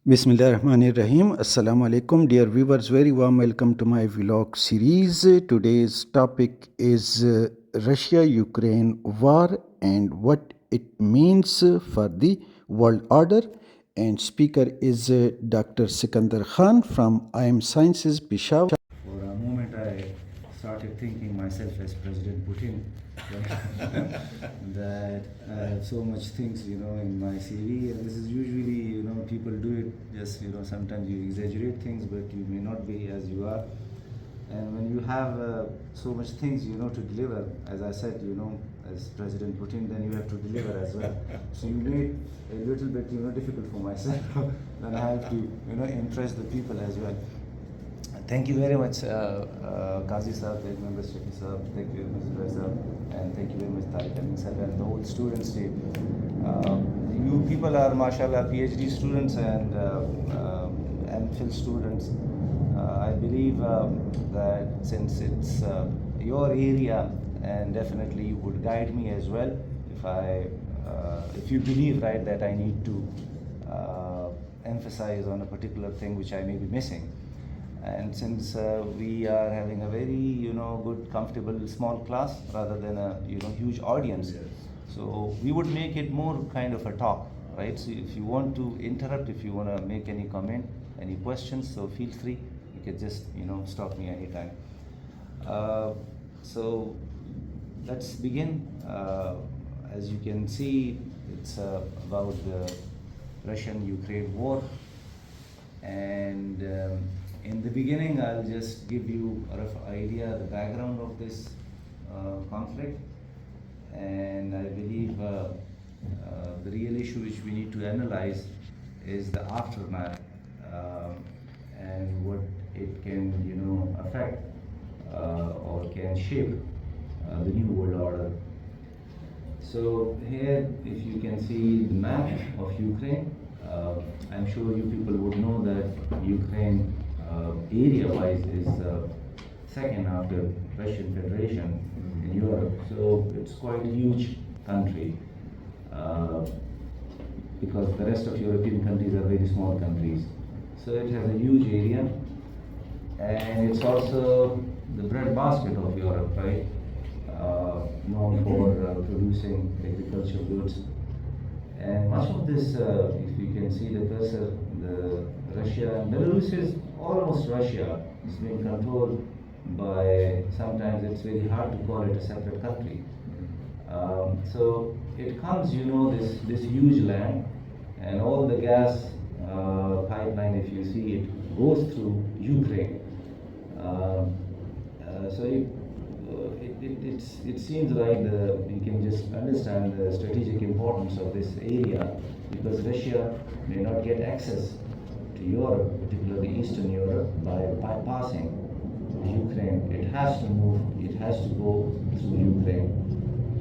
Bismillahirrahmanirrahim. Assalamu alaikum. Dear viewers, very warm welcome to my vlog series. Today's topic is Russia-Ukraine war and what it means for the world order. And speaker is Dr. Sikandar Khan from IMSiences, Peshawar. For a moment, I started thinking myself as President Putin that I have so much things, in my CV, and this is usually, people do it just, sometimes you exaggerate things, but you may not be as you are. And when you have so much things, to deliver, as I said, as President Putin, then you have to deliver as well. So you made a little bit, difficult for myself. Then I have to, impress the people as well. Thank you very much, CAsia sir, thank you very much, sir, thank you very much, sir, and thank you very much, sir, and the whole students team. You people are, mashallah, PhD students and MPhil students. I believe that since it's your area, and definitely you would guide me as well if you believe, right, that I need to emphasize on a particular thing which I may be missing. And since we are having a very, good, comfortable, small class rather than a, huge audience, yes. So we would make it more kind of a talk, right? So if you want to interrupt, if you want to make any comment, any questions, so feel free. You can just, stop me anytime. So let's begin. As you can see, it's about the Russian-Ukraine war, and in the beginning, I'll just give you a rough idea, the background of this conflict, and I believe the real issue which we need to analyze is the aftermath and what it can, affect or can shape the new world order. So here, if you can see the map of Ukraine, I'm sure you people would know that Ukraine area-wise is second after Russian Federation in Europe, so it's quite a huge country because the rest of European countries are very small countries. So it has a huge area, and it's also the breadbasket of Europe, right? Known for producing agricultural goods. And much of this, if you can see the cursor, the Russia and Belarus is almost Russia. It's being controlled by, sometimes it's very hard to call it a separate country. So it comes, this huge land, and all the gas pipeline, if you see it, goes through Ukraine. So it seems like you can just understand the strategic importance of this area, because Russia may not get access to Europe, particularly Eastern Europe, by bypassing Ukraine. It has to move, it has to go through Ukraine.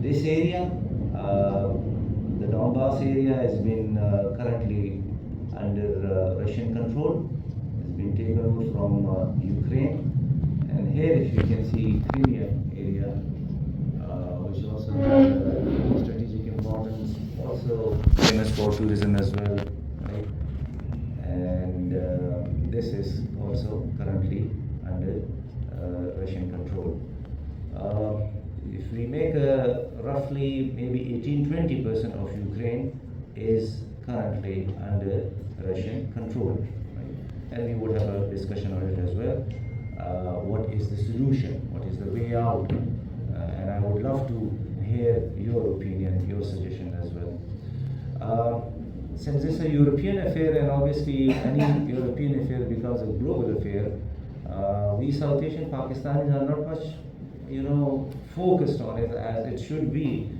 This area, the Donbass area, has been currently under Russian control. It's been taken over from Ukraine. And here, if you can see, Crimea area, which also has strategic importance, also famous for tourism as well, right? And this is also currently under Russian control. If we make roughly maybe 18-20% of Ukraine is currently under Russian control, right? And we would have a discussion on it as well. What is the solution? What is the way out? And I would love to hear your opinion, your suggestion as well. Since this is a European affair, and obviously any European affair becomes a global affair, we South Asian Pakistanis are not much, focused on it as it should be.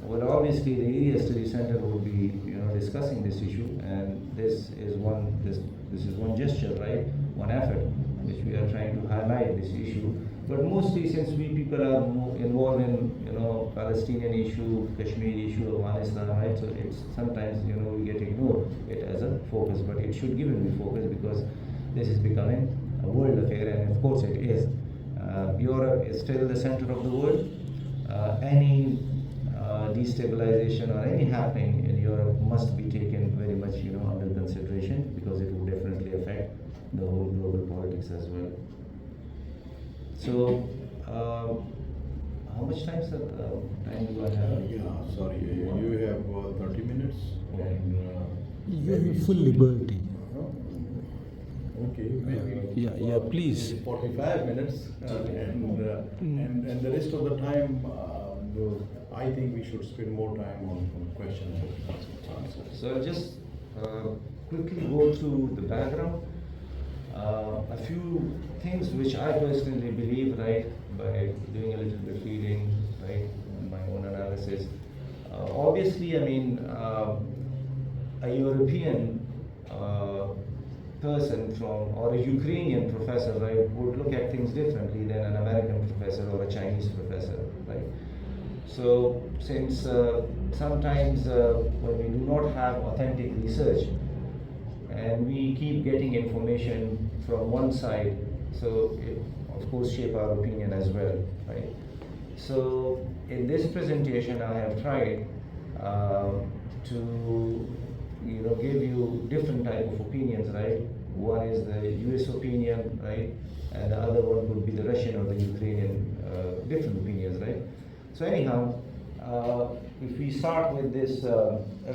Well, obviously the Area Study Center will be, discussing this issue, and this is one gesture, right? One effort which we are trying to highlight this issue. But mostly, since we people are more involved in, Palestinian issue, Kashmir issue, Afghanistan, right? So it's sometimes, we get ignored it as a focus, but it should give it focus because this is becoming a world affair, and of course it is. Europe is still the center of the world. Any destabilization or any happening in Europe must be taken very much, under consideration, because it would the whole global politics as well. So, how much time, sir? Time do I have? Yeah, sorry, you have 30 minutes. Okay. You have full liberty. Okay. Yeah, please. 45 minutes, and the rest of the time, I think we should spend more time on questions and answers. So I'll just quickly go through the background. A few things which I personally believe, right, by doing a little bit reading, right, my own analysis. Obviously, I mean, a European person from, or a Ukrainian professor, right, would look at things differently than an American professor or a Chinese professor, right? So, since sometimes when we do not have authentic research and we keep getting information from one side, so it of course shape our opinion as well, right? So, in this presentation, I have tried to give you different type of opinions, right? One is the US opinion, right? And the other one would be the Russian or the Ukrainian different opinions, right? So anyhow, if we start with this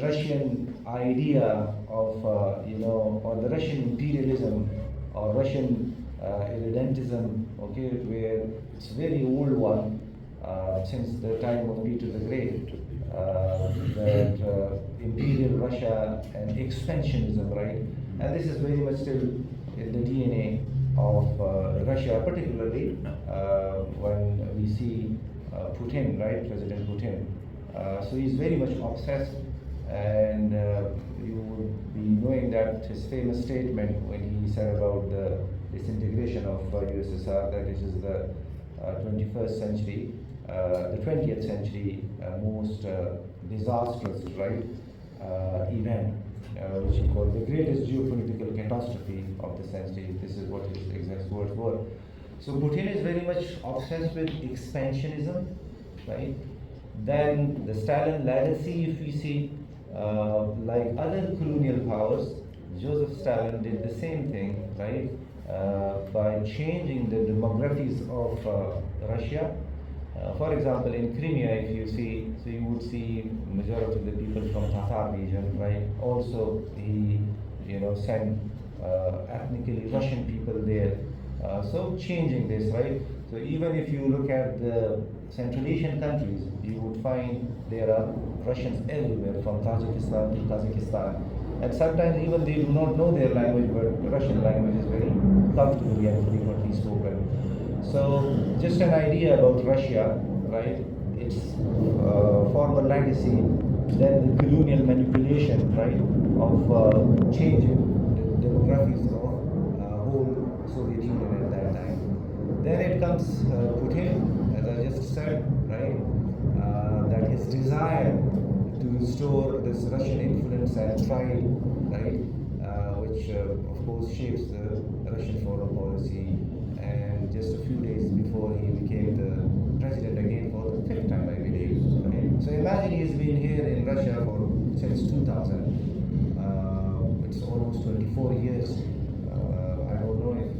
Russian idea of, or the Russian imperialism or Russian irredentism, okay, where it's a very old one, since the time of Peter the Great, that imperial Russia and expansionism, right? And this is very much still in the DNA of Russia, particularly when we see Putin, right, President Putin. So he's very much obsessed, and you would be knowing that his famous statement when he said about the disintegration of USSR, that it is the 21st century, the 20th century most disastrous, right, event, which he called the greatest geopolitical catastrophe of the century. This is what his exact words were. So Putin is very much obsessed with expansionism, right? Then the Stalin legacy, if we see, like other colonial powers, Joseph Stalin did the same thing, right? By changing the demographics of Russia. For example, in Crimea, if you see, so you would see majority of the people from Tatar region, right? Also, he, sent ethnically Russian people there. So changing this, right? So even if you look at the Central Asian countries, you would find there are Russians everywhere, from Tajikistan to Kazakhstan. And sometimes even they do not know their language, but the Russian language is very comfortably and frequently spoken. So just an idea about Russia, right? Its former legacy, then the colonial manipulation, right, of changing the demographics of whole Soviet Union at that time. Then it comes Putin, as I just said, right, that his desire to restore this Russian influence and pride, right, which of course shapes the Russian foreign policy. And just a few days before he became the president again for the fifth time, I believe. Right? So imagine he's been here in Russia since 2000. It's almost 24 years. I don't know if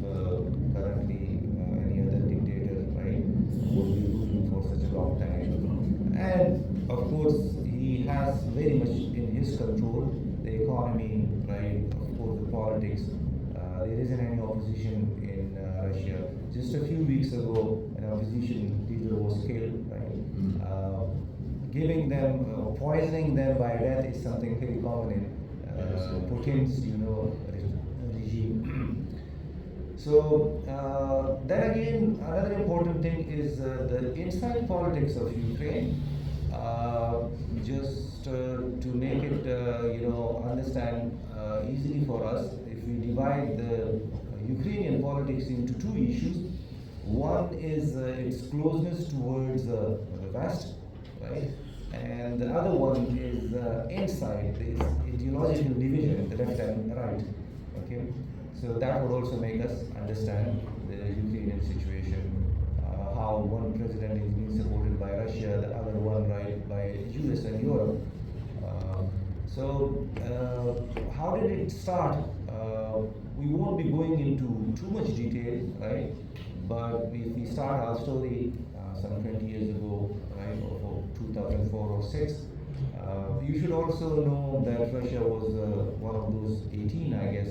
currently any other dictator, right, would be ruling for such a long time. And of course, he has very much in his control the economy, right, of course the politics. There isn't any opposition in Russia. Just a few weeks ago, an opposition leader was killed, right? Giving them, poisoning them by death is something very common in Putin's, regime. So then again, another important thing is the inside politics of Ukraine. Just to make it, understand easily for us, if we divide the Ukrainian politics into two issues. One is its closeness towards the West, right? And the other one is inside this ideological division, the left and right. Okay, so that would also make us understand the Ukrainian situation. How one president is being supported by Russia, the other one by US and Europe. So how did it start we won't be going into too much detail, right? But if we start our story some 20 years ago, right, or 2004 or 6, you should also know that Russia was one of those 18, I guess,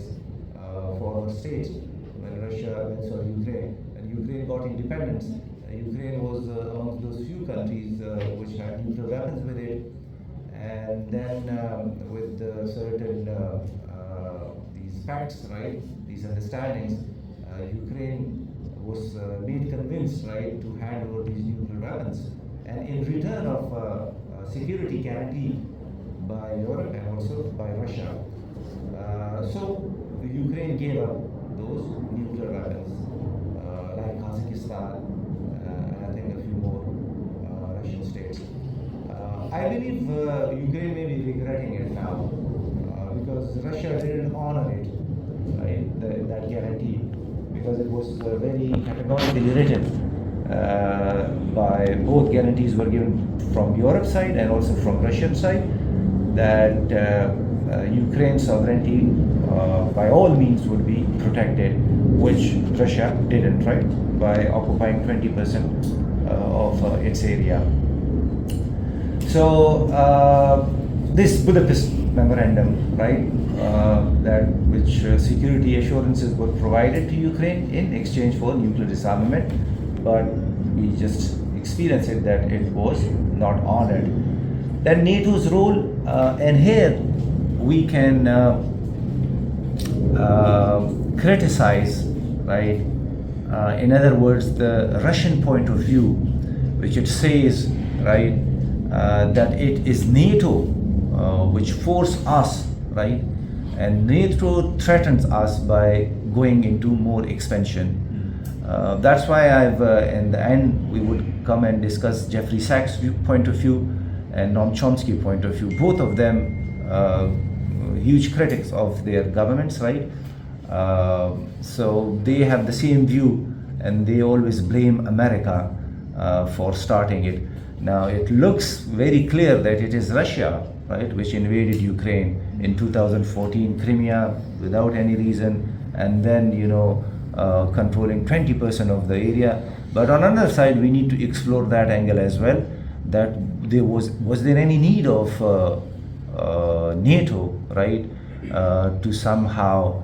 foreign states when Ukraine, and Ukraine got independence. Ukraine was among those few countries which had nuclear weapons with it, and then with certain these facts, right, these understandings, Ukraine was made convinced, right, to hand over these nuclear weapons, and in return of security guarantee by Europe and also by Russia. So Ukraine gave up those nuclear weapons, like Kazakhstan, and I think a few more Russian states. I believe Ukraine may be regretting it now because Russia didn't honor it, right, that guarantee, because it was very categorically written. By both guarantees were given from Europe's side and also from Russian side that Ukraine's sovereignty by all means would be protected, which Russia didn't, right, by occupying 20% of its area. So this Budapest memorandum, right, that which security assurances were provided to Ukraine in exchange for nuclear disarmament, but we just experienced it that it was not honored. Then NATO's role, and here we can criticize, right, in other words, the Russian point of view, which it says, right, that it is NATO which force us, right, and NATO threatens us by going into more expansion. That's why I've, in the end, we would come and discuss Jeffrey Sachs' point of view and Noam Chomsky point of view. Both of them huge critics of their governments, right? So they have the same view, and they always blame America for starting it. Now it looks very clear that it is Russia, right, which invaded Ukraine in 2014, Crimea without any reason, and then, you know, controlling 20% of the area. But on another side, we need to explore that angle as well, that there was there any need of NATO, right, to somehow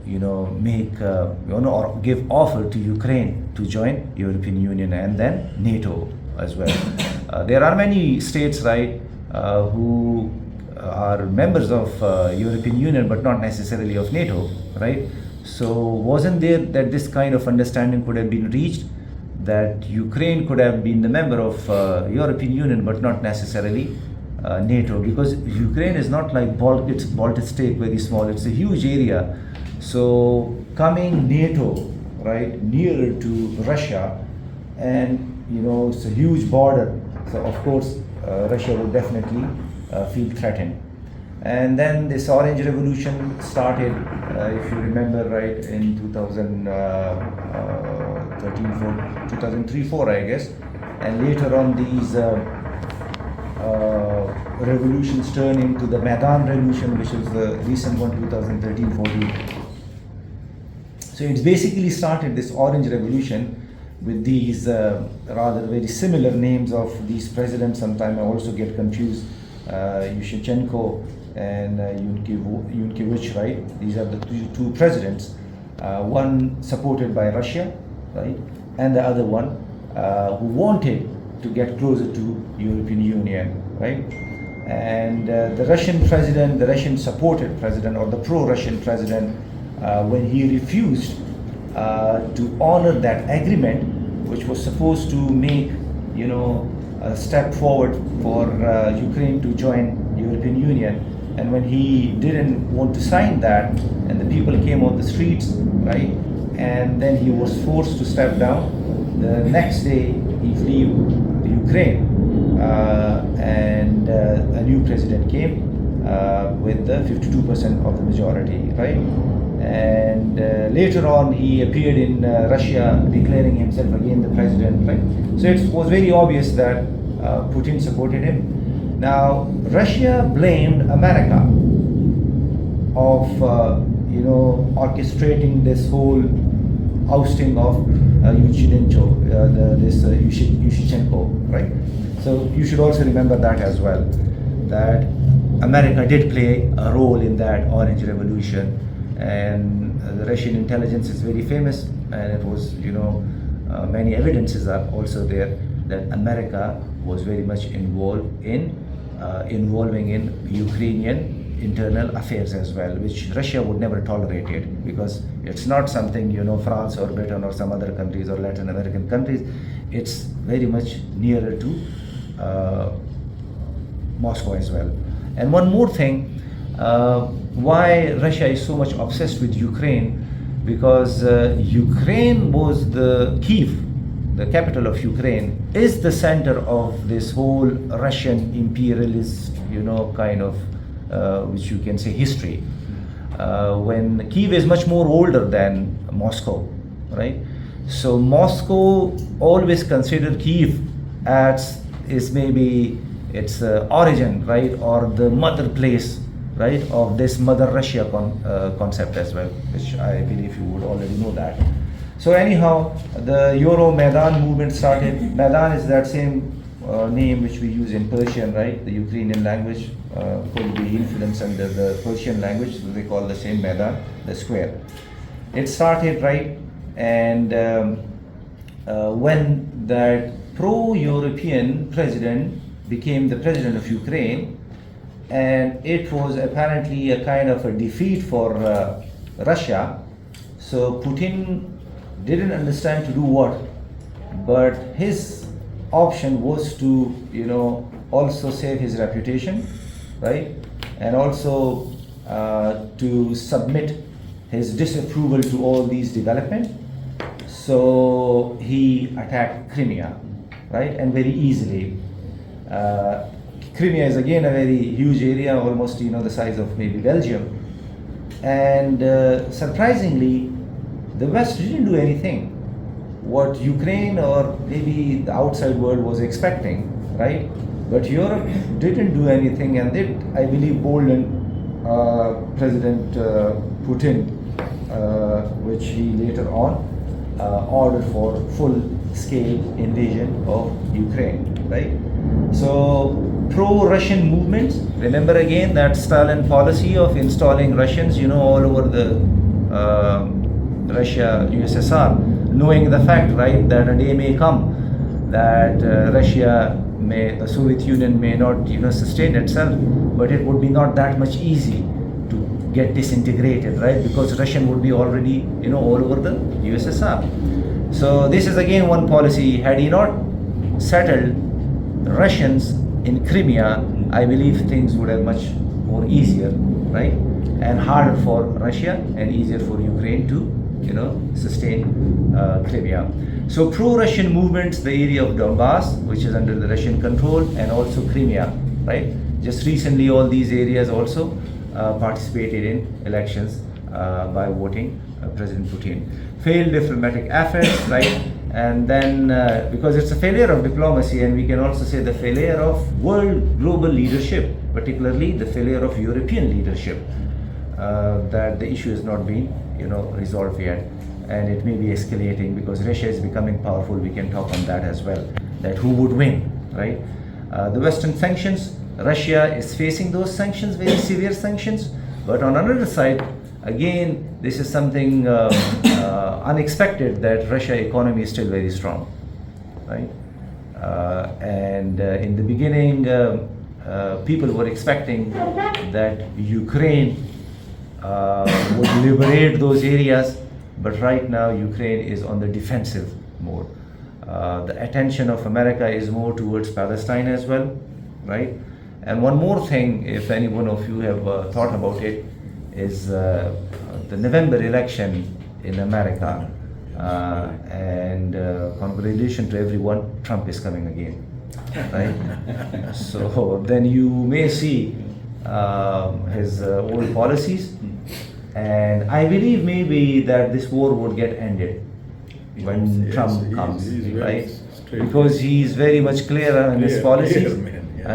you know, make you know, or give offer to Ukraine to join European Union and then NATO as well. There are many states, right, who are members of European Union but not necessarily of NATO, right? So wasn't there that this kind of understanding could have been reached, that Ukraine could have been the member of European Union but not necessarily NATO, because Ukraine is not like it's Baltic state, very small, it's a huge area. So coming NATO, right, nearer to Russia, and you know, it's a huge border, so of course Russia will definitely feel threatened. And then this Orange Revolution started, if you remember, right, in 2003-4, I guess, and later on these revolutions turned into the Maidan Revolution, which was the recent one, 2013-14. So it's basically started, this Orange Revolution, with these rather very similar names of these presidents. Sometimes I also get confused, Yushchenko and Yunukevich, right? These are the two presidents, one supported by Russia, right, and the other one who wanted to get closer to European Union, right? And the Russian president, the Russian supported president, or the pro-Russian president, when he refused to honor that agreement, which was supposed to make, you know, a step forward for Ukraine to join European Union, and when he didn't want to sign that, and the people came on the streets, right, and then he was forced to step down. The next day he flew to Ukraine, and a new president came with the 52% of the majority, right? And later on he appeared in Russia declaring himself again the president, right? So it was very obvious that Putin supported him. Now Russia blamed America of orchestrating this whole ousting of Yushchenko, right? So you should also remember that as well, that America did play a role in that Orange Revolution, and the Russian intelligence is very famous, and it was, many evidences are also there that America was very much involved in involving in Ukrainian internal affairs as well, which Russia would never tolerate it, because it's not something, France or Britain or some other countries or Latin American countries. It's very much nearer to Moscow as well. And one more thing, why Russia is so much obsessed with Ukraine, because Ukraine was Kiev, the capital of Ukraine, is the center of this whole Russian imperialist, kind of, which you can say, history. When Kiev is much more older than Moscow, right? So Moscow always considered Kiev as is maybe its origin, right, or the mother place, right, of this Mother Russia concept as well, which I believe you would already know that. So anyhow, the Euro-Maidan movement started. Maidan is that same name which we use in Persian, right? The Ukrainian language could be influenced under the Persian language, so they call the same Maidan, the square. It started, right, and when that pro-European president became the president of Ukraine, and it was apparently a kind of a defeat for Russia. So Putin didn't understand to do what, but his option was to, also save his reputation, right, and also to submit his disapproval to all these developments. So he attacked Crimea, right, and very easily. Crimea is again a very huge area, almost the size of maybe Belgium, and surprisingly, the West didn't do anything what Ukraine or maybe the outside world was expecting, right? But Europe didn't do anything, and did, I believe, bolden President Putin, which he later on ordered for full-scale invasion of Ukraine, right? So pro-Russian movements, remember again that Stalin policy of installing Russians, all over the Russia, USSR, knowing the fact, right, that a day may come that the Soviet Union may not, sustain itself, but it would be not that much easy to get disintegrated, right, because Russian would be already, all over the USSR. So this is again one policy. Had he not settled the Russians in Crimea, I believe things would have much more easier, right, and harder for Russia and easier for Ukraine to, sustain Crimea. So pro-Russian movements, the area of Donbass, which is under the Russian control, and also Crimea, right? Just recently, all these areas also participated in elections by voting President Putin. Failed diplomatic efforts, right? And then, because it's a failure of diplomacy, and we can also say the failure of world global leadership, particularly the failure of European leadership, that the issue has not been, resolved yet, and it may be escalating because Russia is becoming powerful. We can talk on that as well, that who would win, right? The Western sanctions, Russia is facing those sanctions, very severe sanctions, but on another side, again, this is something unexpected, that Russia economy is still very strong, right? And in the beginning, people were expecting that Ukraine would liberate those areas, but right now Ukraine is on the defensive mode. The attention of America is more towards Palestine as well, right? And one more thing, if any one of you have thought about it, is the November election in America. And congratulations to everyone, Trump is coming again, right? So then you may see his old policies, and I believe maybe that this war would get ended when Trump comes, right? Because he is very much clear in his policies.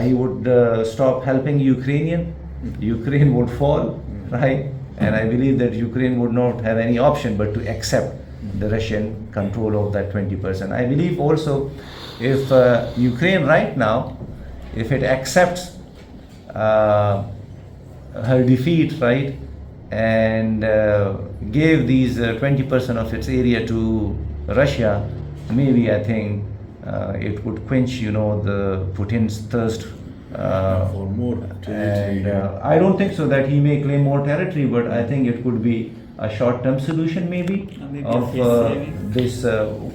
He would stop helping Ukraine would fall, right? And I believe that Ukraine would not have any option but to accept the Russian control of that 20%. I believe also if Ukraine right now, if it accepts her defeat, right, and gave these 20% of its area to Russia, maybe I think it would quench, the Putin's thirst For more and territory. I don't think so that he may claim more territory, but I think it could be a short-term solution maybe Maybe of face saving. this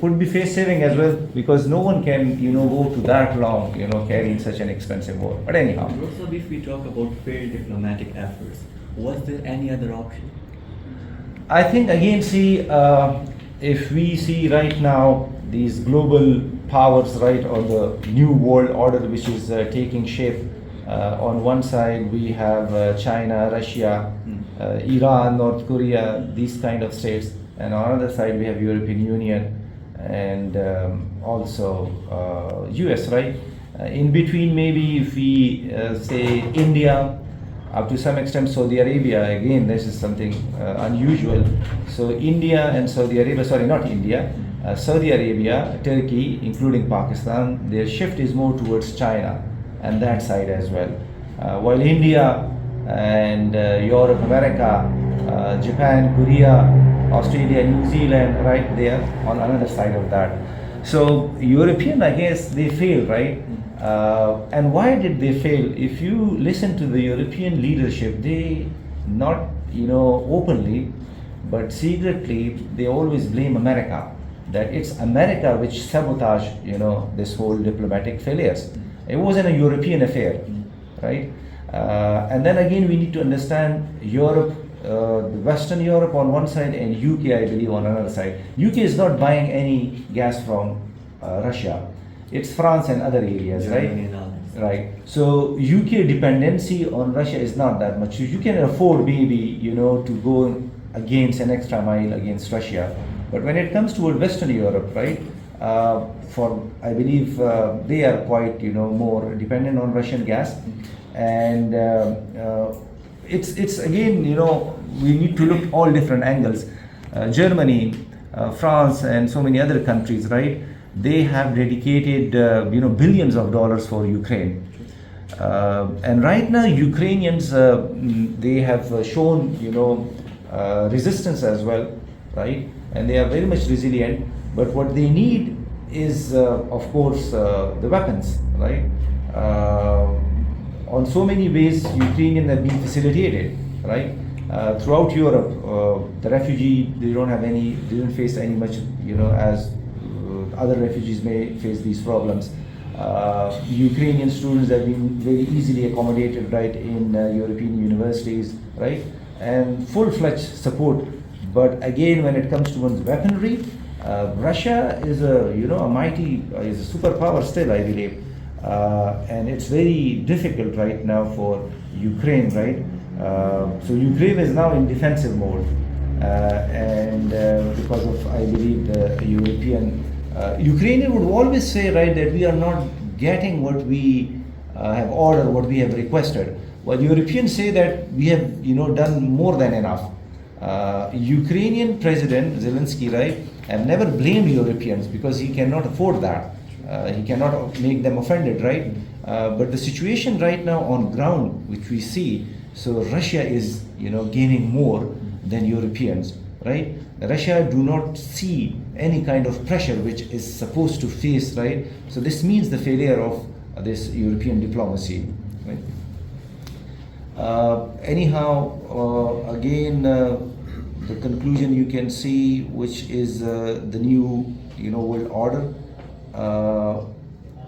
could be face saving as well, because no one can go to that long carrying such an expensive war. But anyhow, Also, if we talk about failed diplomatic efforts, was there any other option? I think again, see, if we see right now these global powers, right, or the new world order which is taking shape, on one side we have China, Russia, Iran, North Korea, these kind of states, and on the other side we have European Union and also US, right? In between, maybe if we say India, up to some extent Saudi Arabia, again this is something unusual. So India and Saudi Arabia, sorry, not India, Saudi Arabia, Turkey, including Pakistan, their shift is more towards China and that side as well. While India and Europe, America, Japan, Korea, Australia, New Zealand, right, they are on another side of that. So European, I guess, they fail, right? And why did they fail? If you listen to the European leadership, they not openly, but secretly, they always blame America. That it's America which sabotaged this whole diplomatic failures. It wasn't a European affair, right? And then again, we need to understand Europe, Western Europe on one side and UK, I believe, on another side. UK is not buying any gas from Russia. It's France and other areas, Germany right? and others. Right. So UK dependency on Russia is not that much. So you can afford maybe to go against an extra mile against Russia. But when it comes toward Western Europe, right? For I believe they are quite more dependent on Russian gas, and it's again we need to look all different angles. Germany, France, and so many other countries, right? They have dedicated billions of dollars for Ukraine, and right now Ukrainians they have shown resistance as well, right? And they are very much resilient. But what they need is, of course, the weapons, right? On so many ways, Ukrainians have been facilitated, right? Throughout Europe, the refugee, they don't face any much, as other refugees may face these problems. Ukrainian students have been very easily accommodated, right, in European universities, right? And full-fledged support. But again, when it comes to one's weaponry, Russia is a mighty, is a superpower still, I believe. And it's very difficult right now for Ukraine, right? So Ukraine is now in defensive mode. And because of, I believe, the European, Ukrainian would always say, right, that we are not getting what we have ordered, what we have requested. While Europeans say that we have, done more than enough. Ukrainian President Zelensky, right, have never blamed Europeans because he cannot afford that. He cannot make them offended, right? But the situation right now on ground, which we see, so Russia is, gaining more than Europeans, right? Russia do not see any kind of pressure which is supposed to face, right? So this means the failure of this European diplomacy, right? Anyhow, again, the conclusion you can see, which is the new, world order.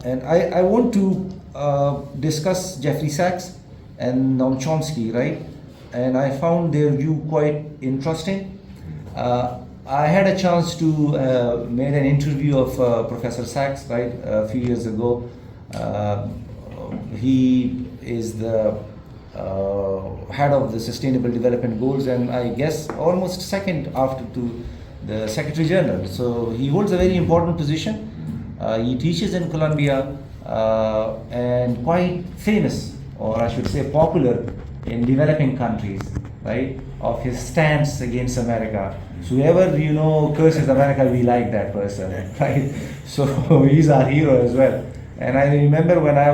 And I want to discuss Jeffrey Sachs and Noam Chomsky, right? And I found their view quite interesting. I had a chance to make an interview of Professor Sachs, right, a few years ago. He is the head of the Sustainable Development Goals, and I guess almost second after to the Secretary General. So he holds a very important position. He teaches in Columbia and quite famous, or I should say popular, in developing countries. right, of his stance against America. So whoever, curses America, we like that person, right? So he's our hero as well. And I remember when I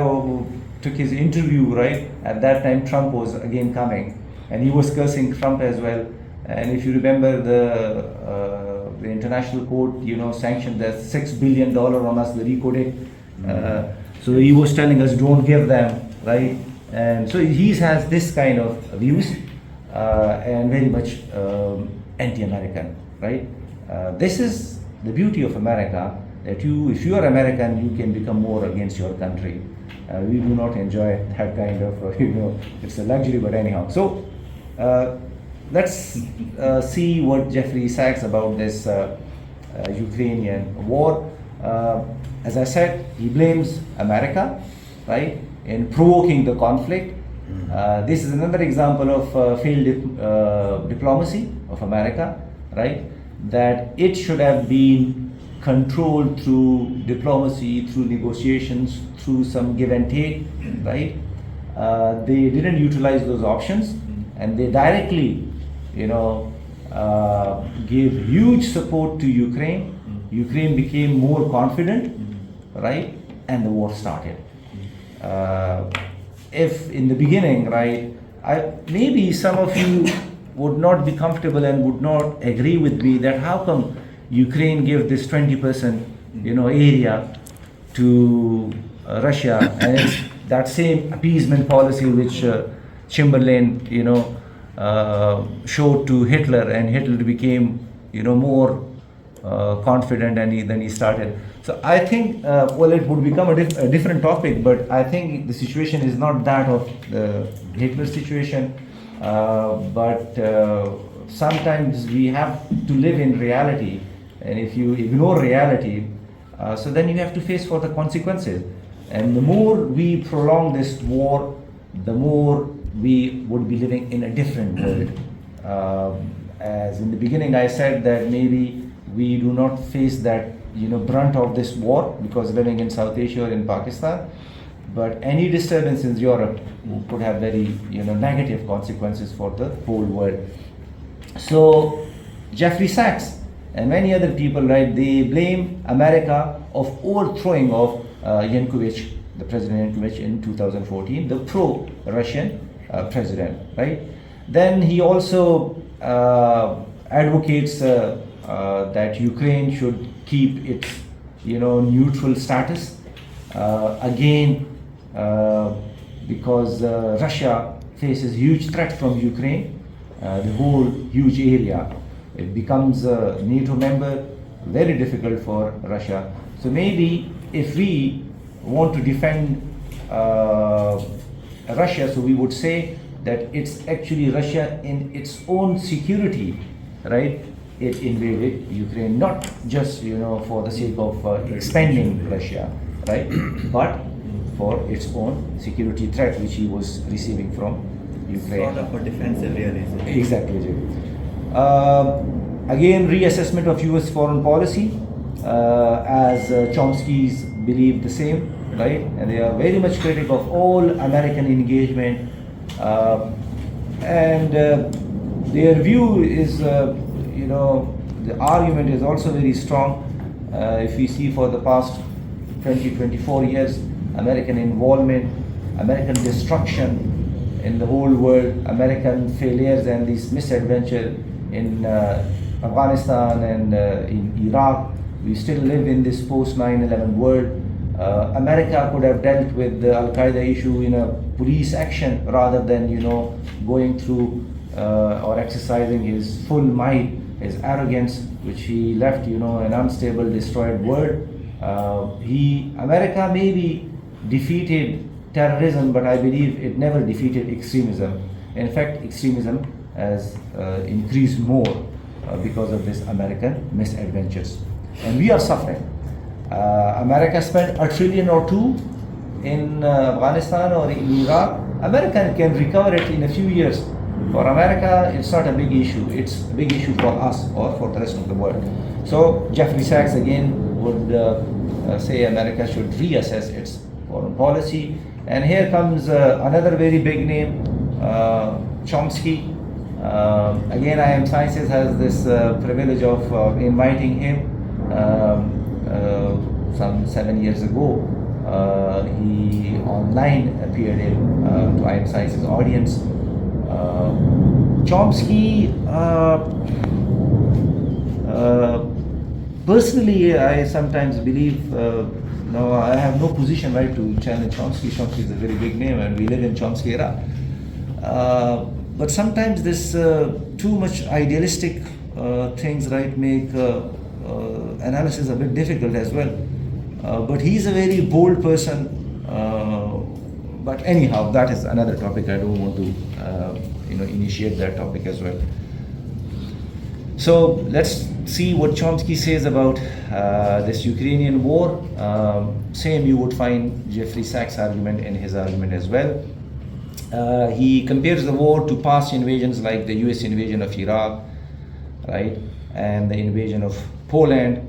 took his interview, right, at that time Trump was again coming, and he was cursing Trump as well. And if you remember, the international court, sanctioned the $6 billion on us, the RICO debt. So he was telling us, don't give them, right? And so he has this kind of views, and very much anti-American, right? This is the beauty of America, that if you are American, you can become more against your country. We do not enjoy that kind of, it's a luxury, but anyhow. So let's see what Jeffrey Sachs about this Ukrainian war. As I said, he blames America, right, in provoking the conflict. This is another example of failed diplomacy of America, right? That it should have been controlled through diplomacy, through negotiations, through some give and take, right? They didn't utilize those options, and they directly, gave huge support to Ukraine. Ukraine became more confident, right? And the war started. If in the beginning, right, maybe some of you would not be comfortable and would not agree with me that how come Ukraine gave this 20%, area to Russia, and it's that same appeasement policy which Chamberlain, showed to Hitler, and Hitler became, more confident, and then he started. So I think, it would become a different topic, but I think the situation is not that of the Hitler situation, but sometimes we have to live in reality, and if you ignore reality, so then you have to face for the consequences. And the more we prolong this war, the more we would be living in a different world. As in the beginning I said that maybe we do not face that brunt of this war because living in South Asia or in Pakistan, but any disturbance in Europe could have very negative consequences for the whole world. So Jeffrey Sachs and many other people, right, they blame America of overthrowing of Yanukovych, the President Yanukovych in 2014, the pro-Russian president, right? Then he also advocates that Ukraine should keep its neutral status again because Russia faces huge threat from Ukraine, the whole huge area. It becomes a NATO member, very difficult for Russia. So maybe if we want to defend Russia, so we would say that it's actually Russia in its own security, right? It invaded Ukraine, not just for the sake of expanding Russia, right? But for its own security threat, which he was receiving from Ukraine. Sort of a defensive realism. Exactly. Again, reassessment of U.S. foreign policy, as Chomsky's believe the same, right? And they are very much critical of all American engagement, and their view is, the argument is also very strong. If we see for the past 24 years, American involvement, American destruction in the whole world, American failures and these misadventure in Afghanistan and in Iraq. We still live in this post 9/11 world. America could have dealt with the Al-Qaeda issue in a police action rather than going through or exercising his full might, his arrogance, which he left an unstable, destroyed world. America maybe defeated terrorism, but I believe it never defeated extremism. In fact, extremism has increased more because of this American misadventures, and we are suffering. America spent $1 trillion or $2 trillion in Afghanistan or in Iraq. America can recover it in a few years. For America, it's not a big issue. It's a big issue for us or for the rest of the world. So Jeffrey Sachs again would say America should reassess its foreign policy. And here comes another very big name, Chomsky. Again, IMSiences has this privilege of inviting him some 7 years ago. He online appeared in to IMSiences audience. Chomsky, personally, I sometimes believe, no, I have no position right to challenge Chomsky. Chomsky is a very big name, and we live in Chomsky era. But sometimes this too much idealistic things, right, make analysis a bit difficult as well. But he's a very bold person. But anyhow, that is another topic. I don't want to, initiate that topic as well. So let's see what Chomsky says about this Ukrainian war. Same you would find Jeffrey Sachs' argument in his argument as well. He compares the war to past invasions like the US invasion of Iraq, right, and the invasion of Poland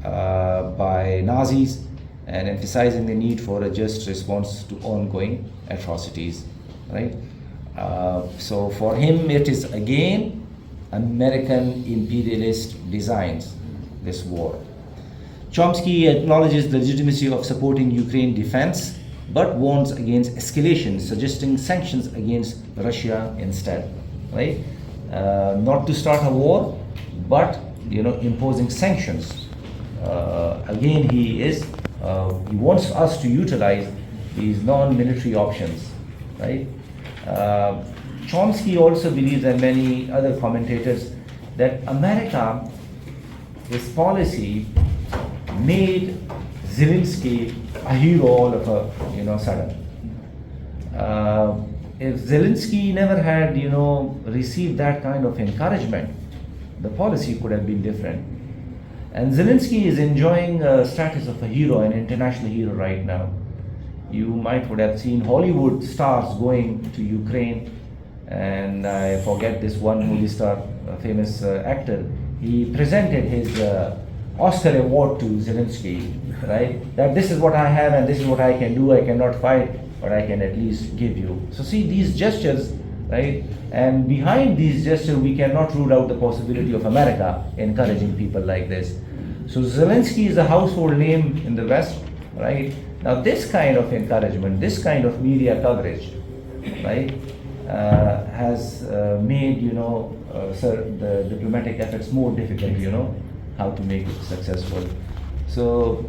by Nazis, and emphasizing the need for a just response to ongoing atrocities, right? So for him, it is again American imperialist designs this war. Chomsky acknowledges the legitimacy of supporting Ukraine defense, but warns against escalation, suggesting sanctions against Russia instead, right? Not to start a war, but imposing sanctions. Again, he wants us to utilize these non-military options, right? Chomsky also believes, and many other commentators, that America, this policy, made Zelensky a hero all of a sudden. If Zelensky never had received that kind of encouragement, the policy could have been different. And Zelensky is enjoying a status of a hero, an international hero right now. You would have seen Hollywood stars going to Ukraine, and I forget this one movie star, a famous actor. He presented his Oscar award to Zelensky, right? That this is what I have and this is what I can do. I cannot fight, but I can at least give you. So see these gestures, right? And behind these gestures, we cannot rule out the possibility of America encouraging people like this. So Zelensky is a household name in the West, right? Now this kind of encouragement, this kind of media coverage, right, has made the diplomatic efforts more difficult. How to make it successful. So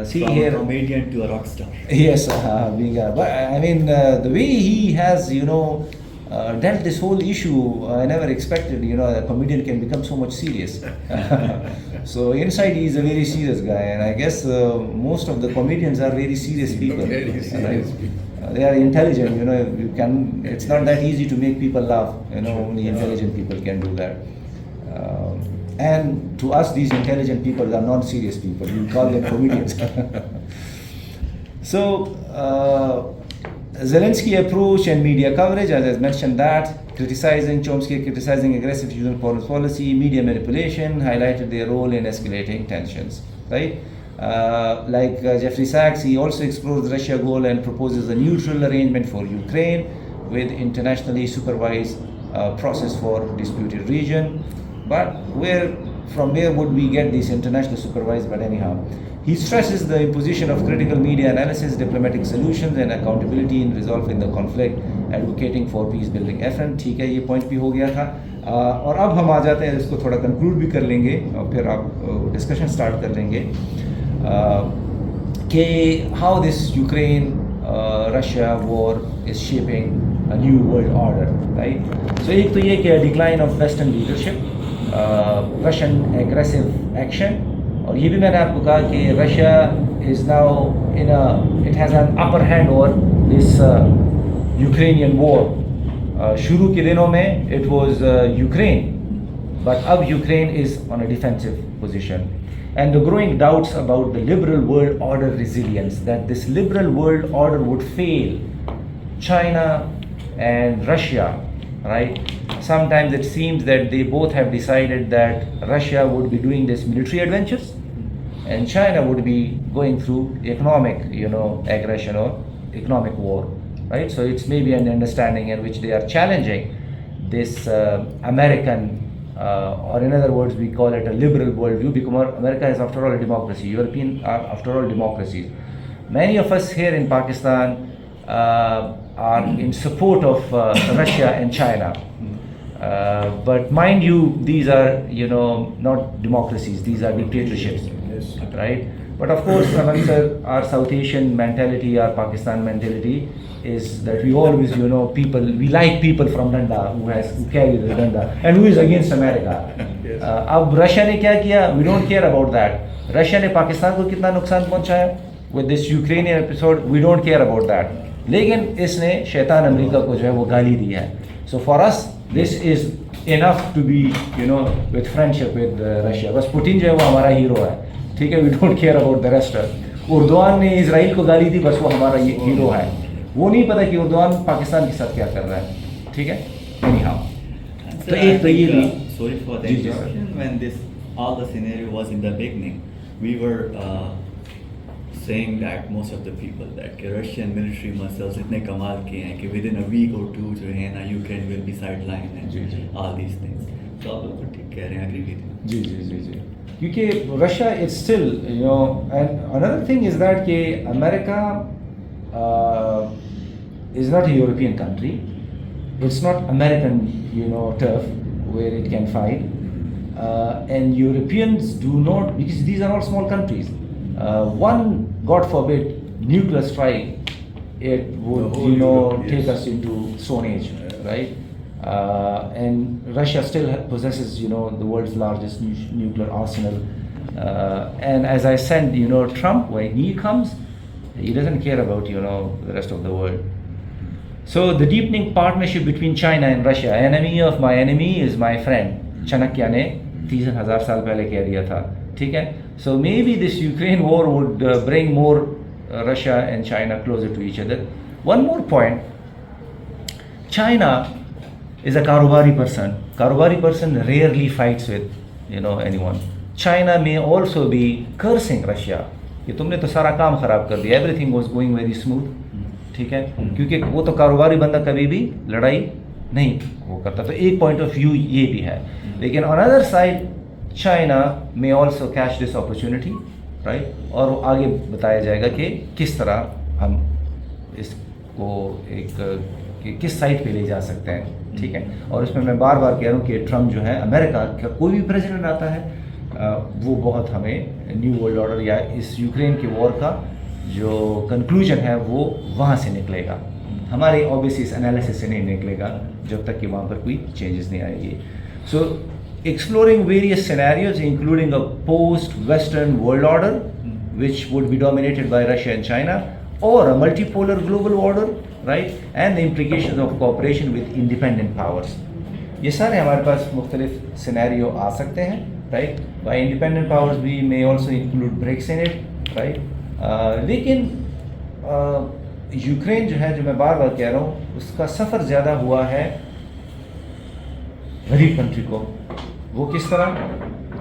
see From here, a comedian to a rock star. yes, but I mean the way he has dealt this whole issue, I never expected a comedian can become so much serious. So inside he is a very serious guy, and I guess most of the comedians are very serious people. Very serious people. They are intelligent. It's not that easy to make people laugh. Only intelligent people can do that. And to us, these intelligent people are non-serious people. We call them comedians. So, Zelensky approach and media coverage, as I mentioned that, Chomsky criticizing aggressive foreign policy, media manipulation, highlighted their role in escalating tensions, right? Like Jeffrey Sachs, he also explores the Russia goal and proposes a neutral arrangement for Ukraine with internationally supervised process for disputed region. But from where would we get this international supervised? But anyhow, he stresses the imposition of critical media analysis, diplomatic solutions, and accountability in resolving the conflict, advocating for peace building effort. ठीक है, ये point भी हो गया था. और अब हम आ जाते हैं, इसको थोड़ा कंक्लूड भी कर लेंगे और फिर आप डिस्कशन स्टार्ट कर लेंगे कि how this Ukraine-Russia war is shaping a new world order, right? So एक तो ये कि decline of Western leadership, Russian aggressive action, और ये भी मैंने आपको कहा कि Russia is now it has an upper hand over this Ukrainian war. शुरू के दिनों में it was Ukraine, but अब Ukraine is on a defensive position. And the growing doubts about the liberal world order resilience, that this liberal world order would fail China and Russia, right? Sometimes it seems that they both have decided that Russia would be doing this military adventures and China would be going through economic, aggression or economic war, right? So it's maybe an understanding in which they are challenging this American, or in other words, we call it a liberal worldview, because America is after all a democracy. European are after all democracies. Many of us here in Pakistan are in support of Russia and China. But mind you, these are, not democracies, these are dictatorships, Yes. right? But of course, amongst our South Asian mentality, our Pakistan mentality is that we always, we like people from Danda who carry the Danda and who is against America. Yes. अब Russia ने क्या किया? We don't care about that. Russia ने पाकिस्तान को कितना नुकसान पहुंचाया? With this Ukrainian episode, we don't care about that. लेकिन इसने शैतान अमेरिका को जो है वो गाली दी है. So for us, this is enough to be, with friendship with Russia. बस पुतिन जो है वो हमारा हीरो है. ठीक है, we don't care about the rest. Erdogan ने इजराइल को गाली दी, बस वो हमारा हीरो है. वो नहीं पता कि उर्दवान पाकिस्तान के साथ क्या कर रहा है. ठीक है, anyhow. Sir, तो एक तो ये भी. sorry for the ji, ji, interruption. When this all the scenario was in the beginning, we were saying that most of the people that Russian military muscles इतने कमाल के हैं कि within a week or two जो है ना Ukraine will be sidelined and ji, ji. all these things. तो आप लोग ठीक कह रहे हैं, agree with you. जी जी जी जी क्योंकि Russia is still and another thing is that कि America is not a European country. It's not American, turf where it can fight. And Europeans do not, because these are all small countries. One, God forbid, nuclear strike, it would, The whole Europe, take yes. us into Stone Age, right? And Russia still possesses, the world's largest nuclear arsenal. And as I said, Trump, when he comes, he doesn't care about, the rest of the world. So the deepening partnership between China and Russia, enemy of my enemy is my friend. Chanakya ने 30,000 साल पहले कह दिया था. ठीक है? So maybe this Ukraine war would bring more Russia and China closer to each other. One more point. China is a karobari person. Karobari person rarely fights with, anyone. China may also be cursing Russia. कि तुमने तो सारा काम खराब कर दिया. Everything was going very smooth. ठीक है, क्योंकि वो तो कारोबारी बंदा कभी भी लड़ाई नहीं वो करता. तो एक पॉइंट ऑफ व्यू ये भी है. लेकिन ऑन अदर साइड चाइना में also catch this opportunity, right. और वो आगे बताया जाएगा कि किस तरह हम इसको किस साइड पे ले जा सकते हैं. ठीक है, और इसमें मैं बार बार कह रहा हूँ कि ट्रम्प जो है, अमेरिका का कोई भी प्रेसिडेंट आता है, वो बहुत हमें न्यू वर्ल्ड ऑर्डर या इस यूक्रेन के वॉर का जो कंक्लूजन है वो वहाँ से निकलेगा. हमारे ऑब्वियसली इस एनालिसिस से नहीं निकलेगा जब तक कि वहाँ पर कोई चेंजेस नहीं आएगी. So exploring various scenarios including a post western world order which would be dominated by Russia and China, or a multipolar global order, right, and the implications of cooperation with independent powers. ये सारे हमारे पास मुख्तलिफ scenario आ सकते हैं, right. By independent powers we may also include BRICS in it, right. लेकिन Ukraine जो है, जो मैं बार बार कह रहा हूँ, उसका सफ़र ज़्यादा हुआ है गरीब कंट्री को. वो किस तरह?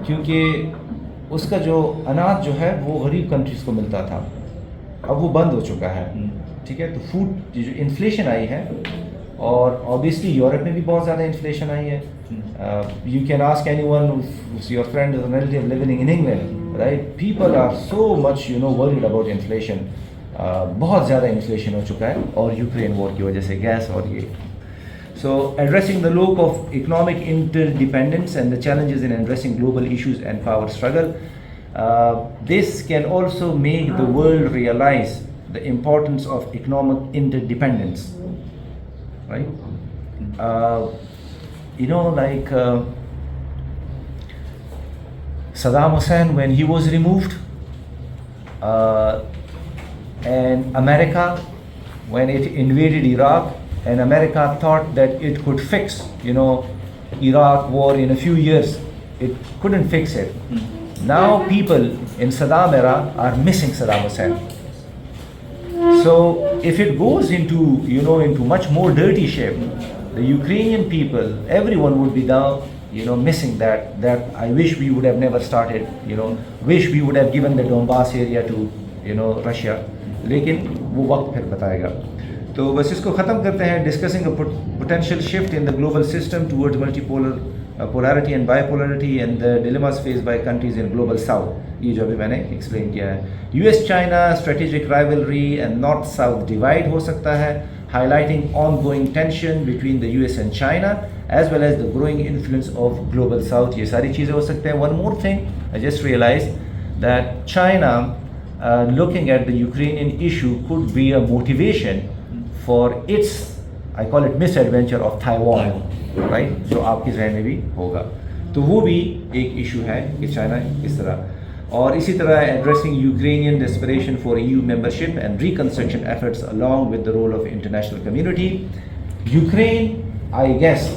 क्योंकि उसका जो अनाज जो है वो गरीब कंट्रीज़ को मिलता था, अब वो बंद हो चुका है. ठीक है, तो फूड जो इन्फ्लेशन आई है, और ऑब्वियसली यूरोप में भी बहुत ज़्यादा इन्फ्लेशन आई है. You can ask anyone, your friend is relative living in England, right. People are so much worried about inflation. बहुत ज़्यादा इन्फ्लेशन हो चुका है, और यूक्रेन वॉर की वजह से गैस और ये. So addressing the loop of economic interdependence and the challenges in addressing global issues and power struggle, this can also make the world realize the importance of economic interdependence, right? Like Saddam Hussein, when he was removed, and America, when it invaded Iraq, and America thought that it could fix, Iraq war in a few years. It couldn't fix it. Now people in Saddam era are missing Saddam Hussein. So if it goes into, into much more dirty shape, the Ukrainian people, everyone would be now, missing that I wish we would have never started, wish we would have given the Donbass area to, Russia. लेकिन वो वक्त फिर बताएगा. तो बस इसको ख़त्म करते हैं. Discussing a potential shift in the global system towards multipolar polarity and bipolarity and the dilemmas faced by countries in global south. ये जो अभी मैंने explain किया है. US China strategic rivalry and north south divide हो सकता है, highlighting ongoing tension between the US and China as well as the growing influence of global south. ये सारी चीज़ें हो सकते हैं. One more thing, I just realized that China looking at the Ukrainian issue could be a motivation for its, I call it misadventure of Taiwan, right? जो आपके जहन में भी होगा. तो वो भी एक इशू है कि चाइना किस तरह. और इसी तरह addressing Ukrainian desperation for EU membership and reconstruction efforts along with the role of international community. Ukraine, I guess,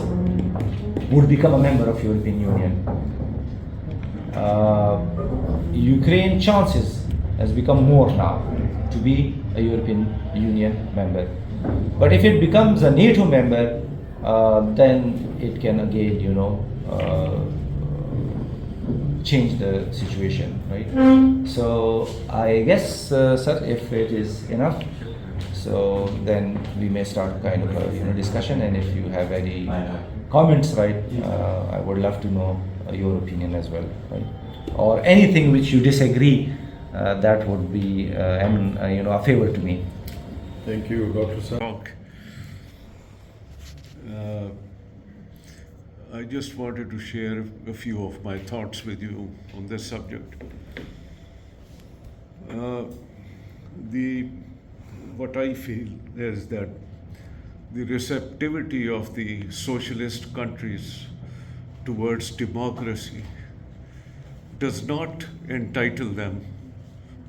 would become a member of European Union. Ukraine chances has become more now to be a European Union member. But if it becomes a NATO member, then it can again, change the situation, right? So I guess, sir, if it is enough, so then we may start kind of a discussion. And if you have any comments, right, I would love to know your opinion as well, right? Or anything which you disagree, that would be a favor to me. Thank you, Dr. Sark. I just wanted to share a few of my thoughts with you on this subject. What I feel is that the receptivity of the socialist countries towards democracy does not entitle them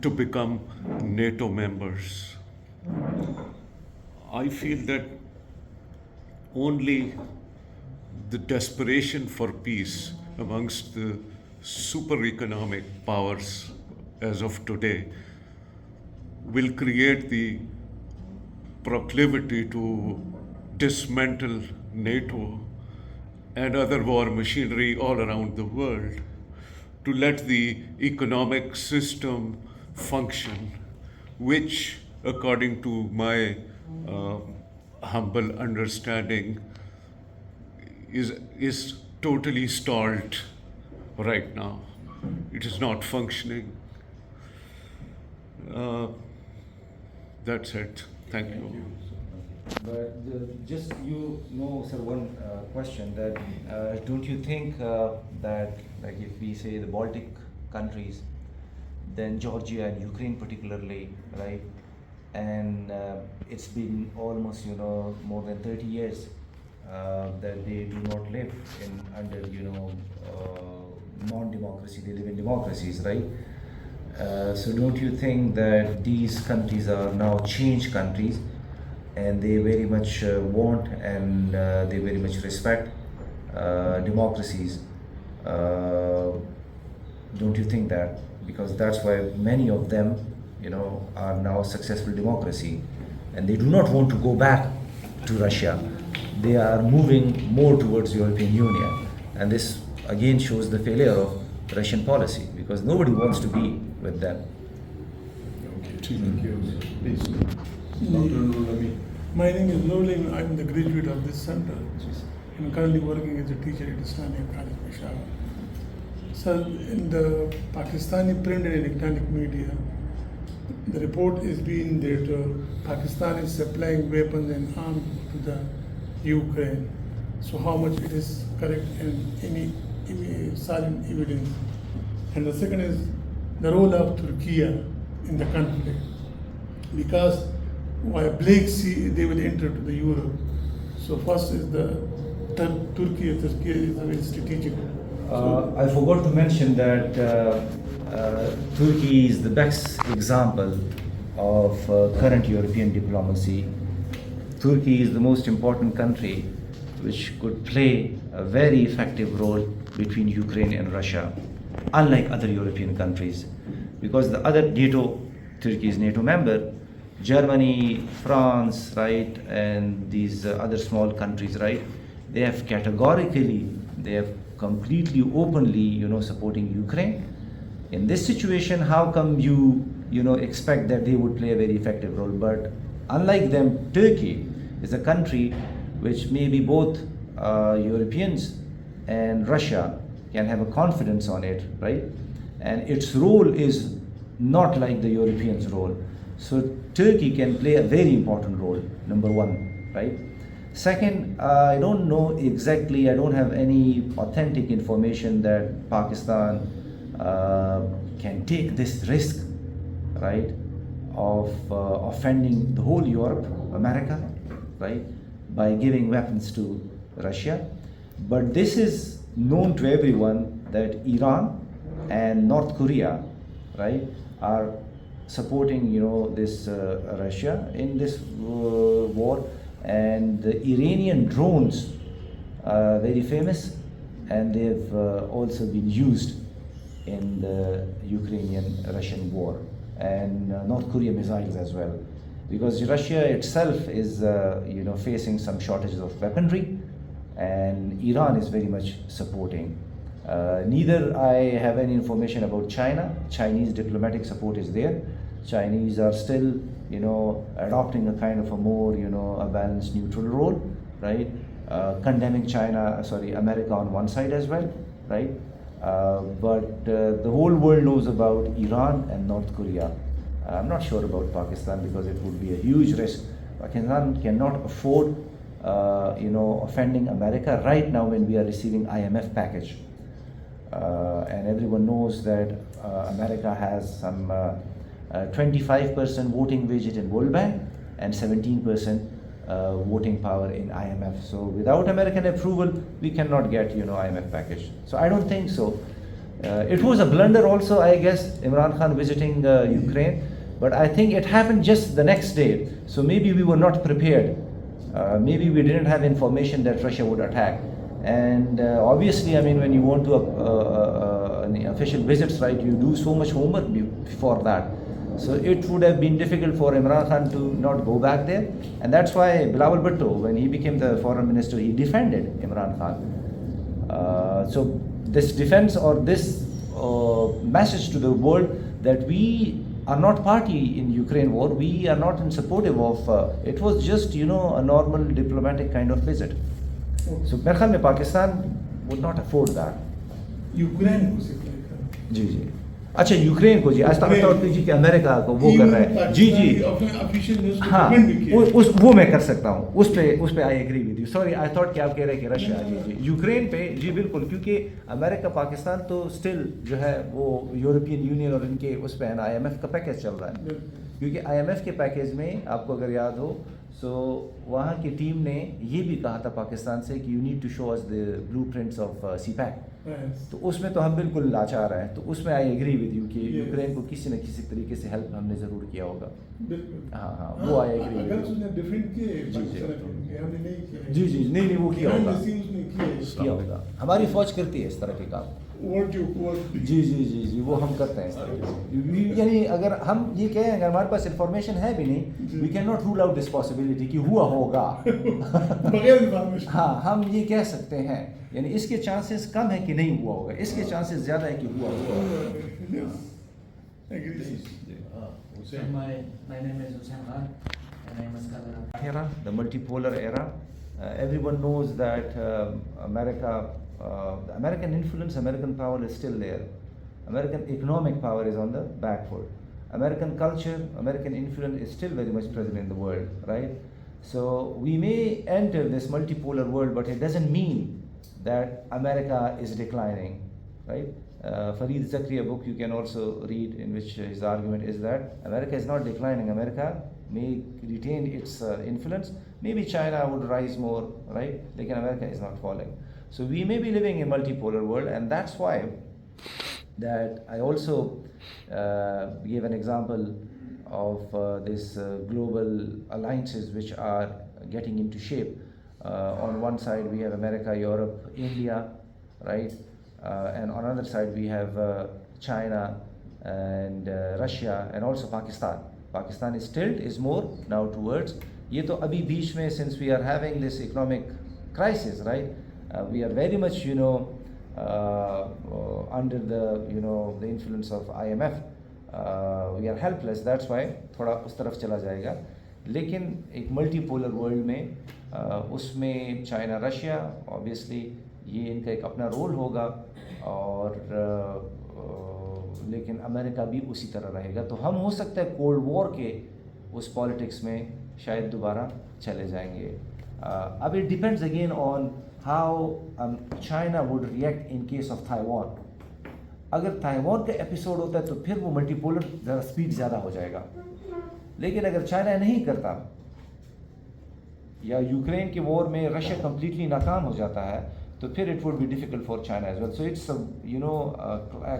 to become NATO members. I feel that only the desperation for peace amongst the super economic powers as of today will create the proclivity to dismantle NATO and other war machinery all around the world, to let the economic system function, which, according to my humble understanding, is totally stalled right now. It is not functioning. That's it. Thank you. But just sir, one question that don't you think that, like, if we say the Baltic countries, then Georgia and Ukraine particularly, right? And it's been almost more than 30 years that they do not live under non-democracy. They live in democracies, right? So don't you think that these countries are now changed countries, and they very much want and they very much respect democracies? Don't you think that? Because that's why many of them are now successful democracy, and they do not want to go back to Russia. They are moving more towards European Union, and this again shows the failure of Russian policy, because nobody wants to be with them. Okay, thank you. Please, Dr. Nurlami. My name is Nurlim. I'm the graduate of this center. I'm currently working as a teacher at Islamic College, Peshawar. So, in the Pakistani print and electronic media, the report is being that Pakistan is supplying weapons and arms to the Ukraine. So, how much it is correct and any solid evidence? And the second is the role of Turkey in the conflict, because via Black Sea they will enter to the Europe. So first is the Turkey is a very strategic. I forgot to mention that Turkey is the best example of current European diplomacy. Turkey is the most important country which could play a very effective role between Ukraine and Russia, unlike other European countries, because the other NATO, Turkey is NATO member, Germany, France, right, and these other small countries, right, they have categorically, they have completely openly, supporting Ukraine. In this situation, how come you expect that they would play a very effective role? But unlike them, Turkey is a country which maybe both Europeans and Russia can have a confidence on it, right? And its role is not like the Europeans' role. So Turkey can play a very important role, number one, right? Second, I don't know exactly, I don't have any authentic information that Pakistan can take this risk, right, of offending the whole Europe, America, right, by giving weapons to Russia. But this is known to everyone that Iran and North Korea, right, are supporting, this Russia in this war, and the Iranian drones are very famous, and they've also been used in the Ukrainian-Russian war, and North Korea missiles as well, because Russia itself is, facing some shortages of weaponry, and Iran is very much supporting. Neither I have any information about China. Chinese diplomatic support is there. Chinese are still, adopting a kind of a more, a balanced neutral role, right? Condemning America on one side as well, right? But the whole world knows about Iran and North Korea. I'm not sure about Pakistan because it would be a huge risk. Pakistan cannot afford, offending America right now when we are receiving IMF package. And everyone knows that America has some 25% voting budget in World Bank and 17% voting power in IMF. So without American approval, we cannot get, IMF package. So I don't think so. It was a blunder also, I guess, Imran Khan visiting Ukraine, but I think it happened just the next day. So maybe we were not prepared. Maybe we didn't have information that Russia would attack. And obviously, I mean, when you want to official visits, right, you do so much homework before that. So it would have been difficult for Imran Khan to not go back there. And that's why Bilawal Bhutto, when he became the foreign minister, he defended Imran Khan. So this defense or this message to the world that we are not party in Ukraine war, we are not in supportive of, it was just, a normal diplomatic kind of visit. So मेरे ख्याल में Pakistan would not afford that. Ukraine को सिर्फ लेकर जी जी अच्छा Ukraine को जी आज तक तो जी कि अमेरिका को वो कर रहा है जी जी हाँ वो मैं कर सकता हूँ उस पे I agree with you sorry I thought कि आप कह रहे हैं कि रशिया जी जी यूक्रेन पे जी बिल्कुल क्योंकि अमेरिका पाकिस्तान तो स्टिल जो है वो यूरोपियन यूनियन और इनके उस पे है ना IMF का पैकेज चल रहा है क्योंकि IMF के पैकेज में आपको अगर याद हो सो वहाँ की टीम ने ये भी कहा था पाकिस्तान से कि you need to show us the blueprints of CPAC तो उसमें तो हम बिल्कुल लाचार हैं तो उसमें आई एग्री विद यू कि यूक्रेन को किसी न किसी तरीके से हेल्प हमने ज़रूर किया होगा हाँ हाँ वो आई एग्री जी जी नहीं वो किया होगा हमारी फौज करती है इस तरह के काम जी जी जी जी वो हम करते हैं इस तरह यानी अगर हम ये कहें अगर हमारे पास इंफॉर्मेशन है भी नहीं we can not rule out this possibility कि हुआ होगा हाँ हम ये कह सकते हैं यानी इसके चांसेस कम है कि नहीं हुआ होगा इसके चांसेस ज़्यादा है कि हुआ होगा My name is Hussain Khan and I am a scholar. Era, the multipolar era, everyone knows that the American influence, American power is still there. American economic power is on the back foot. American culture, American influence is still very much present in the world, right? So we may enter this multipolar world, but it doesn't mean that America is declining, right? Fareed Zakaria book you can also read in which his argument is that America is not declining. America may retain its influence. Maybe China would rise more, right? Like America is not falling. So we may be living in a multipolar world, and that's why that I also gave an example of this global alliances which are getting into shape. On one side we have America, Europe, India, right? And on another side we have China and Russia and also Pakistan. Pakistan's tilt is more now towards ये तो अभी बीच में since we are having this economic crisis, right? We are very much under the influence of IMF. We are helpless. That's why थोड़ा उस तरफ चला जाएगा लेकिन एक मल्टीपोलर वर्ल्ड में उसमें चाइना रशिया ऑब्वियसली ये इनका एक अपना रोल होगा, और लेकिन अमेरिका भी उसी तरह रहेगा। तो हम हो सकता है कोल्ड वॉर के उस पॉलिटिक्स में शायद दोबारा चले जाएंगे। अब it depends again on how China would react in case of Taiwan. अगर ताइवान का एपिसोड होता है तो फिर वो मल्टीपोलर ज़रा स्पीड ज़्यादा हो जाएगा, लेकिन अगर चाइना नहीं करता या यूक्रेन के वॉर में रशिया कम्प्लीटली नाकाम हो जाता है तो फिर it would be difficult for China as well. So it's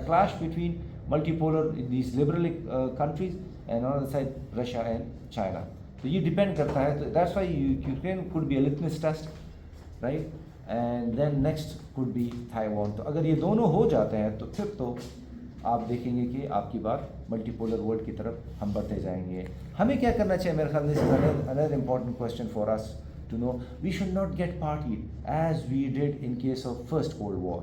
clash between multipolar these liberal countries and on the side Russia and China. तो ये डिपेंड करता है, तो that's why Ukraine could be a litmus test, right, and then next could be Taiwan. तो अगर ये दोनों हो जाते हैं तो फिर तो आप देखेंगे कि आपकी बार मल्टीपोलर वर्ल्ड की तरफ हम बढ़ते जाएंगे। हमें क्या करना चाहिए? मेरे ख्याल में this is another important question for us to know. We should not get parted as we did in case of first cold war,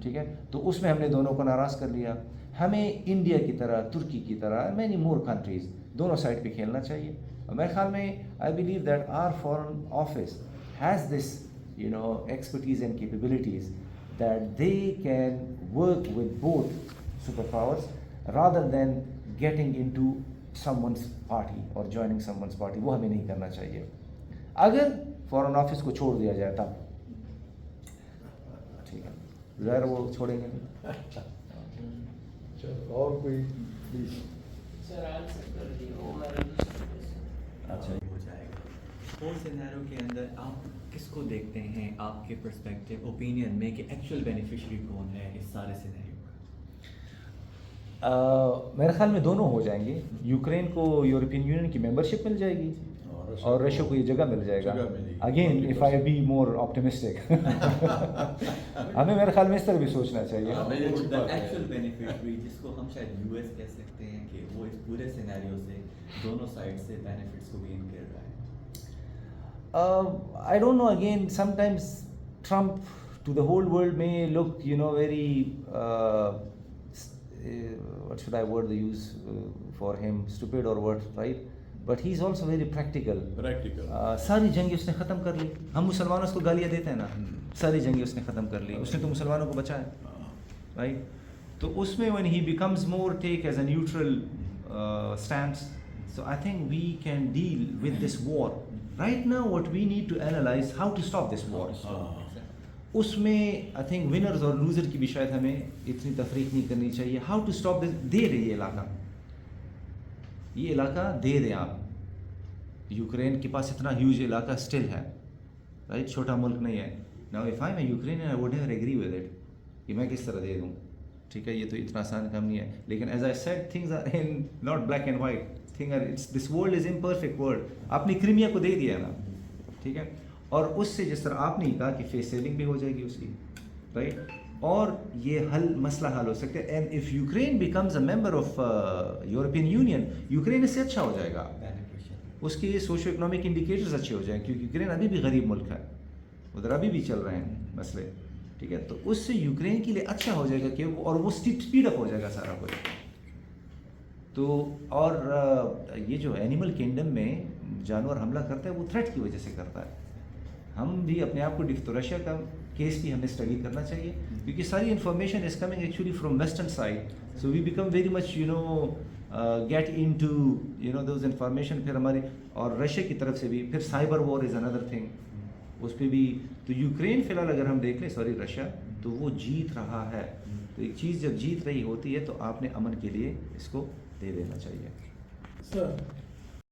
ठीक है? तो उसमें हमने दोनों को नाराज़ कर लिया। हमें इंडिया की तरह, तुर्की की तरह, मैनी मोर कंट्रीज दोनों साइड पे खेलना चाहिए। और मेरे ख्याल में I believe that our foreign office has this expertise and capabilities that they can work with both superpowers rather than getting into someone's party or joining someone's party। वो हमें नहीं करना चाहिए। अगर फॉरेन ऑफिस को छोड़ दिया जाए तब ठीक है, ज़ाहिर वो छोड़ेंगे नहीं। चलो और कोई प्लीज। अच्छा हो जाएगा। वो सिनेरियो के अंदर आप किसको देखते हैं, आपके पर्सपेक्टिव ओपिनियन में, कि एक्चुअल बेनिफिशियरी कौन है इस सारे सिनेरियो का? मेरे ख्याल में दोनों हो जाएंगे। यूक्रेन को यूरोपियन यूनियन की मेंबरशिप मिल जाएगी और रशिया को ये जगह मिल जाएगा। Again if I be more optimistic हमें मेरे ख्याल में इस तरह भी सोचना चाहिए। एक्चुअल बेनिफिशियरी जिसको हम शायद यूएस कह सकते हैं कि वो इस पूरे सिनेरियो से दोनों साइड से बेनिफिट्स को गेन कर रहा है। I don't know, again, sometimes Trump to the whole world may look, very, what should I word use for him, stupid or what, right? But he's also very practical. सारी जंगें उसने ख़त्म कर ली। हम मुसलमानों उसको गालियाँ देते हैं ना, सारी जंगें उसने ख़त्म कर ली, उसने तो मुसलमानों को बचाया, right? तो उसमें when he becomes more take as a neutral stance, so I think we can deal with this war. Right now what we need to analyze how to stop this war. उसमें I think winners और loser की भी शायद हमें इतनी तफरीक नहीं करनी चाहिए। How to stop this, दे रहे ये इलाका दे दें आप। यूक्रेन के पास इतना ह्यूज इलाका स्टिल है, राइट, छोटा मुल्क नहीं है। Now if I'm a Ukrainian I would never agree with it कि मैं किस तरह दे दूँ, ठीक है? ये तो इतना आसान काम नहीं है। लेकिन as I said, things are in not black and white. This world is imperfect world. आपने क्रीमिया को दे दिया ना, ठीक है? और उससे जिस तरह आपने कहा कि फेस सेविंग भी हो जाएगी उसकी, राइट, और ये मसला हल हो सकता है। And if Ukraine becomes a member of European union, Ukraine इससे अच्छा हो जाएगा, उसके सोशो इकोनॉमिक इंडिकेटर्स अच्छे हो जाएंगे, क्योंकि यूक्रेन अभी भी गरीब मुल्क है, उधर अभी भी चल रहे हैं मसले, ठीक है? तो उससे यूक्रेन के लिए अच्छा हो जाएगा कि और वो स्पीड अप हो जाएगा सारा कुछ। तो और ये जो एनिमल किंगडम में जानवर हमला करता है वो थ्रेट की वजह से करता है। हम भी अपने आप को तो रशिया का केस भी हमें स्टडी करना चाहिए, क्योंकि सारी information is coming actually from western side, so we become very much get into those information. फिर हमारी और रशिया की तरफ से भी फिर cyber war is another thing, उस पर भी। तो यूक्रेन फिलहाल अगर हम देख लें, रशिया, तो वो जीत रहा है। तो एक चीज़ जब जीत रही होती है तो आपने अमन के लिए इसको दे देना चाहिए। सर